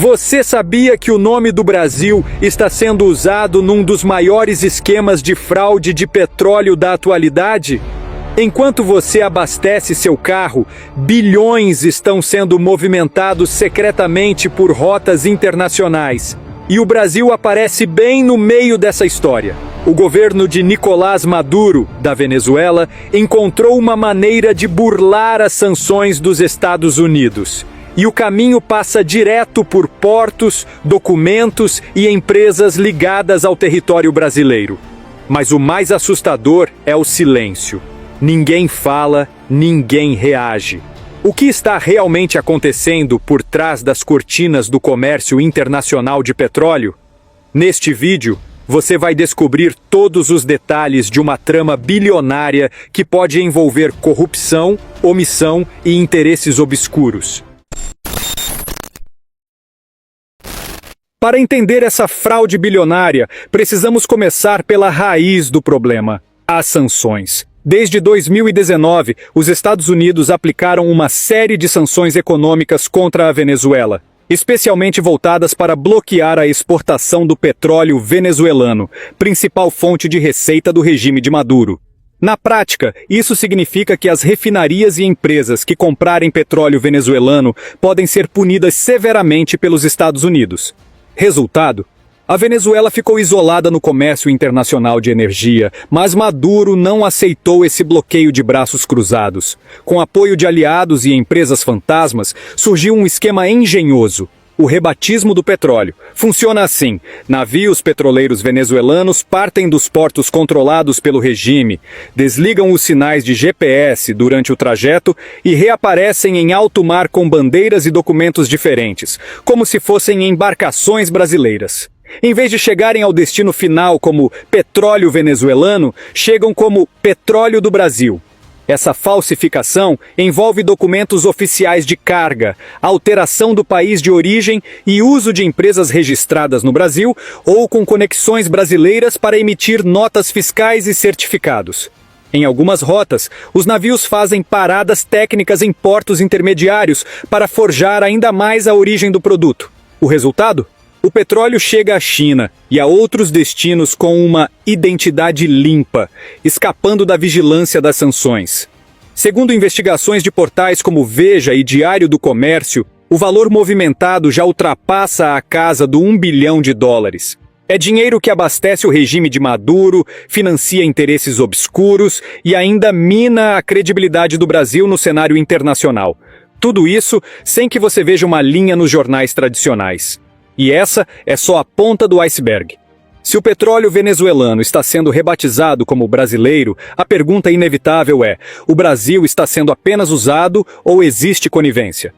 Você sabia que o nome do Brasil está sendo usado num dos maiores esquemas de fraude de petróleo da atualidade? Enquanto você abastece seu carro, bilhões estão sendo movimentados secretamente por rotas internacionais. E o Brasil aparece bem no meio dessa história. O governo de Nicolás Maduro, da Venezuela, encontrou uma maneira de burlar as sanções dos Estados Unidos. E o caminho passa direto por portos, documentos e empresas ligadas ao território brasileiro. Mas o mais assustador é o silêncio. Ninguém fala, ninguém reage. O que está realmente acontecendo por trás das cortinas do comércio internacional de petróleo? Neste vídeo, você vai descobrir todos os detalhes de uma trama bilionária que pode envolver corrupção, omissão e interesses obscuros. Para entender essa fraude bilionária, precisamos começar pela raiz do problema: as sanções. Desde 2019, os Estados Unidos aplicaram uma série de sanções econômicas contra a Venezuela, especialmente voltadas para bloquear a exportação do petróleo venezuelano, principal fonte de receita do regime de Maduro. Na prática, isso significa que as refinarias e empresas que comprarem petróleo venezuelano podem ser punidas severamente pelos Estados Unidos. Resultado: a Venezuela ficou isolada no comércio internacional de energia, mas Maduro não aceitou esse bloqueio de braços cruzados. Com apoio de aliados e empresas fantasmas, surgiu um esquema engenhoso: o rebatismo do petróleo. Funciona assim: navios petroleiros venezuelanos partem dos portos controlados pelo regime, desligam os sinais de GPS durante o trajeto e reaparecem em alto mar com bandeiras e documentos diferentes, como se fossem embarcações brasileiras. Em vez de chegarem ao destino final como petróleo venezuelano, chegam como petróleo do Brasil. Essa falsificação envolve documentos oficiais de carga, alteração do país de origem e uso de empresas registradas no Brasil ou com conexões brasileiras para emitir notas fiscais e certificados. Em algumas rotas, os navios fazem paradas técnicas em portos intermediários para forjar ainda mais a origem do produto. O resultado? O petróleo chega à China e a outros destinos com uma identidade limpa, escapando da vigilância das sanções. Segundo investigações de portais como Veja e Diário do Comércio, o valor movimentado já ultrapassa a casa do US$ 1 bilhão. É dinheiro que abastece o regime de Maduro, financia interesses obscuros e ainda mina a credibilidade do Brasil no cenário internacional. Tudo isso sem que você veja uma linha nos jornais tradicionais. E essa é só a ponta do iceberg. Se o petróleo venezuelano está sendo rebatizado como brasileiro, a pergunta inevitável é: o Brasil está sendo apenas usado ou existe conivência?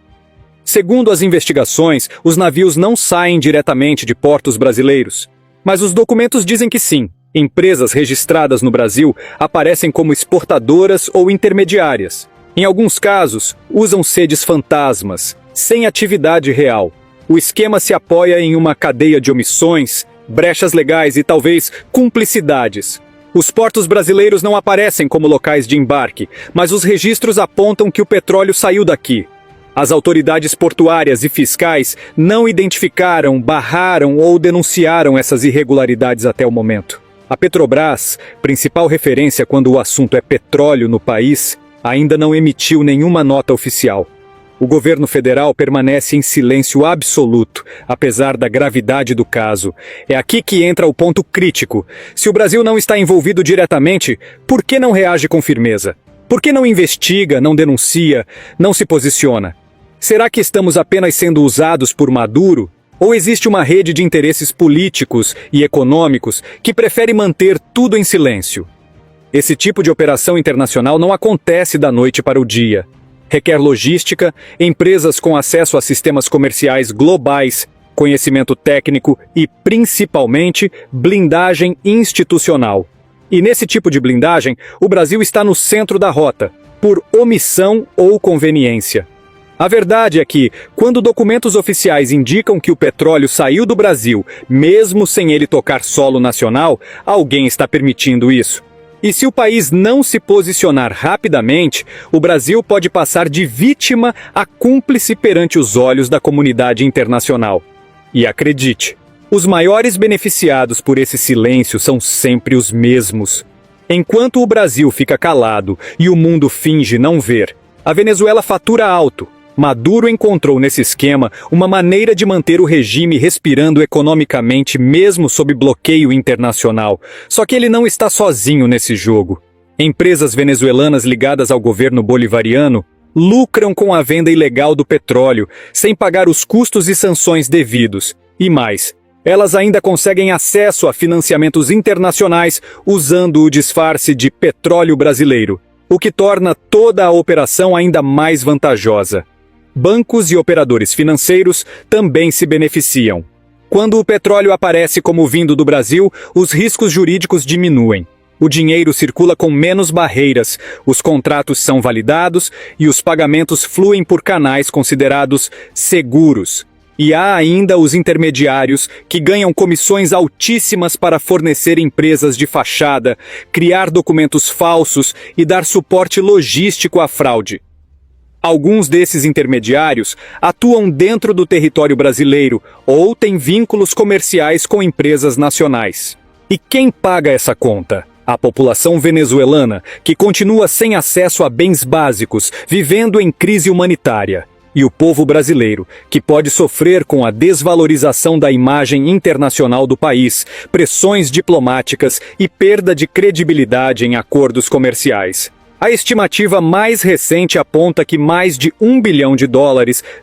Segundo as investigações, os navios não saem diretamente de portos brasileiros. Mas os documentos dizem que sim. Empresas registradas no Brasil aparecem como exportadoras ou intermediárias. Em alguns casos, usam sedes fantasmas, sem atividade real. O esquema se apoia em uma cadeia de omissões, brechas legais e talvez cumplicidades. Os portos brasileiros não aparecem como locais de embarque, mas os registros apontam que o petróleo saiu daqui. As autoridades portuárias e fiscais não identificaram, barraram ou denunciaram essas irregularidades até o momento. A Petrobras, principal referência quando o assunto é petróleo no país, ainda não emitiu nenhuma nota oficial. O governo federal permanece em silêncio absoluto, apesar da gravidade do caso. É aqui que entra o ponto crítico. Se o Brasil não está envolvido diretamente, por que não reage com firmeza? Por que não investiga, não denuncia, não se posiciona? Será que estamos apenas sendo usados por Maduro? Ou existe uma rede de interesses políticos e econômicos que prefere manter tudo em silêncio? Esse tipo de operação internacional não acontece da noite para o dia. Requer logística, empresas com acesso a sistemas comerciais globais, conhecimento técnico e, principalmente, blindagem institucional. E nesse tipo de blindagem, o Brasil está no centro da rota, por omissão ou conveniência. A verdade é que, quando documentos oficiais indicam que o petróleo saiu do Brasil, mesmo sem ele tocar solo nacional, alguém está permitindo isso. E se o país não se posicionar rapidamente, o Brasil pode passar de vítima a cúmplice perante os olhos da comunidade internacional. E acredite, os maiores beneficiados por esse silêncio são sempre os mesmos. Enquanto o Brasil fica calado e o mundo finge não ver, a Venezuela fatura alto. Maduro encontrou nesse esquema uma maneira de manter o regime respirando economicamente mesmo sob bloqueio internacional. Só que ele não está sozinho nesse jogo. Empresas venezuelanas ligadas ao governo bolivariano lucram com a venda ilegal do petróleo, sem pagar os custos e sanções devidos. E mais, elas ainda conseguem acesso a financiamentos internacionais usando o disfarce de petróleo brasileiro, o que torna toda a operação ainda mais vantajosa. Bancos e operadores financeiros também se beneficiam. Quando o petróleo aparece como vindo do Brasil, os riscos jurídicos diminuem. O dinheiro circula com menos barreiras, os contratos são validados e os pagamentos fluem por canais considerados seguros. E há ainda os intermediários, que ganham comissões altíssimas para fornecer empresas de fachada, criar documentos falsos e dar suporte logístico à fraude. Alguns desses intermediários atuam dentro do território brasileiro ou têm vínculos comerciais com empresas nacionais. E quem paga essa conta? A população venezuelana, que continua sem acesso a bens básicos, vivendo em crise humanitária. E o povo brasileiro, que pode sofrer com a desvalorização da imagem internacional do país, pressões diplomáticas e perda de credibilidade em acordos comerciais. A estimativa mais recente aponta que mais de US$ 1 bilhão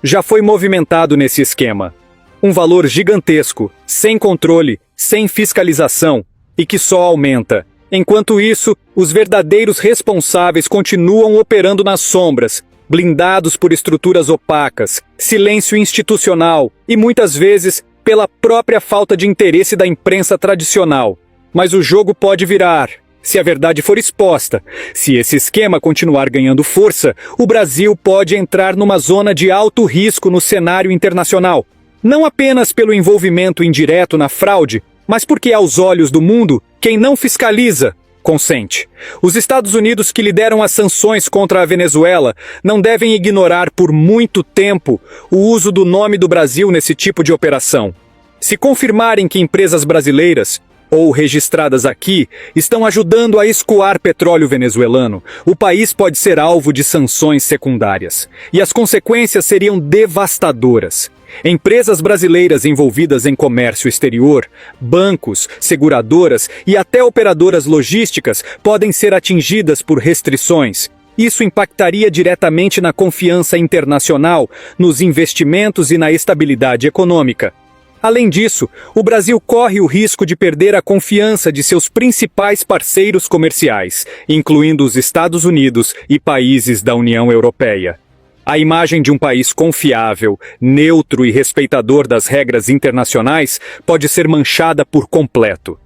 já foi movimentado nesse esquema. Um valor gigantesco, sem controle, sem fiscalização e que só aumenta. Enquanto isso, os verdadeiros responsáveis continuam operando nas sombras, blindados por estruturas opacas, silêncio institucional e muitas vezes pela própria falta de interesse da imprensa tradicional. Mas o jogo pode virar. Se a verdade for exposta, se esse esquema continuar ganhando força, o Brasil pode entrar numa zona de alto risco no cenário internacional. Não apenas pelo envolvimento indireto na fraude, mas porque, aos olhos do mundo, quem não fiscaliza, consente. Os Estados Unidos, que lideram as sanções contra a Venezuela, não devem ignorar por muito tempo o uso do nome do Brasil nesse tipo de operação. Se confirmarem que empresas brasileiras, ou registradas aqui, estão ajudando a escoar petróleo venezuelano, o país pode ser alvo de sanções secundárias. E as consequências seriam devastadoras. Empresas brasileiras envolvidas em comércio exterior, bancos, seguradoras e até operadoras logísticas podem ser atingidas por restrições. Isso impactaria diretamente na confiança internacional, nos investimentos e na estabilidade econômica. Além disso, o Brasil corre o risco de perder a confiança de seus principais parceiros comerciais, incluindo os Estados Unidos e países da União Europeia. A imagem de um país confiável, neutro e respeitador das regras internacionais pode ser manchada por completo.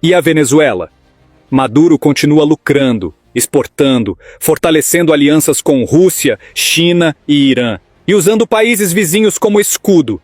E a Venezuela? Maduro continua lucrando, exportando, fortalecendo alianças com Rússia, China e Irã, e usando países vizinhos como escudo.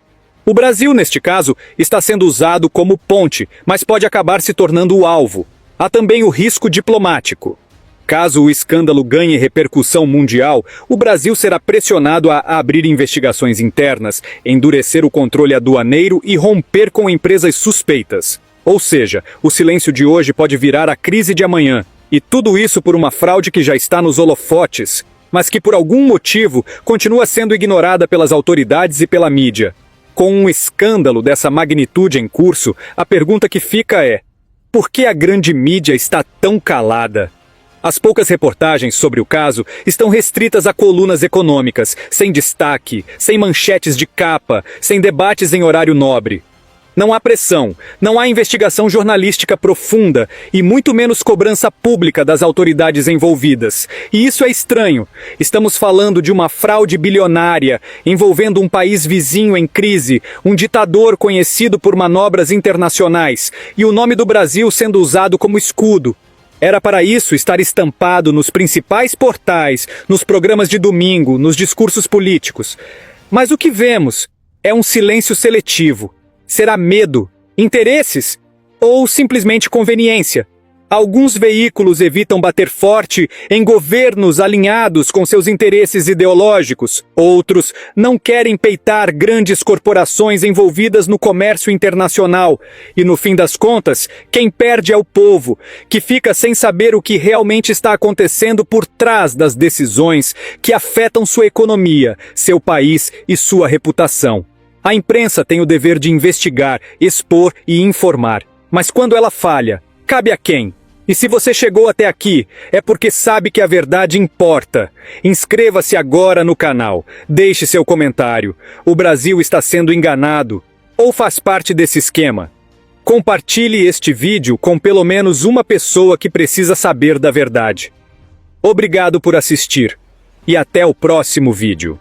O Brasil, neste caso, está sendo usado como ponte, mas pode acabar se tornando o alvo. Há também o risco diplomático. Caso o escândalo ganhe repercussão mundial, o Brasil será pressionado a abrir investigações internas, endurecer o controle aduaneiro e romper com empresas suspeitas. Ou seja, o silêncio de hoje pode virar a crise de amanhã. E tudo isso por uma fraude que já está nos holofotes, mas que por algum motivo continua sendo ignorada pelas autoridades e pela mídia. Com um escândalo dessa magnitude em curso, a pergunta que fica é: por que a grande mídia está tão calada? As poucas reportagens sobre o caso estão restritas a colunas econômicas, sem destaque, sem manchetes de capa, sem debates em horário nobre. Não há pressão, não há investigação jornalística profunda e muito menos cobrança pública das autoridades envolvidas. E isso é estranho. Estamos falando de uma fraude bilionária, envolvendo um país vizinho em crise, um ditador conhecido por manobras internacionais, e o nome do Brasil sendo usado como escudo. Era para isso estar estampado nos principais portais, nos programas de domingo, nos discursos políticos. Mas o que vemos é um silêncio seletivo. Será medo, interesses ou simplesmente conveniência? Alguns veículos evitam bater forte em governos alinhados com seus interesses ideológicos. Outros não querem peitar grandes corporações envolvidas no comércio internacional. E no fim das contas, quem perde é o povo, que fica sem saber o que realmente está acontecendo por trás das decisões que afetam sua economia, seu país e sua reputação. A imprensa tem o dever de investigar, expor e informar. Mas quando ela falha, cabe a quem? E se você chegou até aqui, é porque sabe que a verdade importa. Inscreva-se agora no canal. Deixe seu comentário. O Brasil está sendo enganado. Ou faz parte desse esquema? Compartilhe este vídeo com pelo menos uma pessoa que precisa saber da verdade. Obrigado por assistir. E até o próximo vídeo.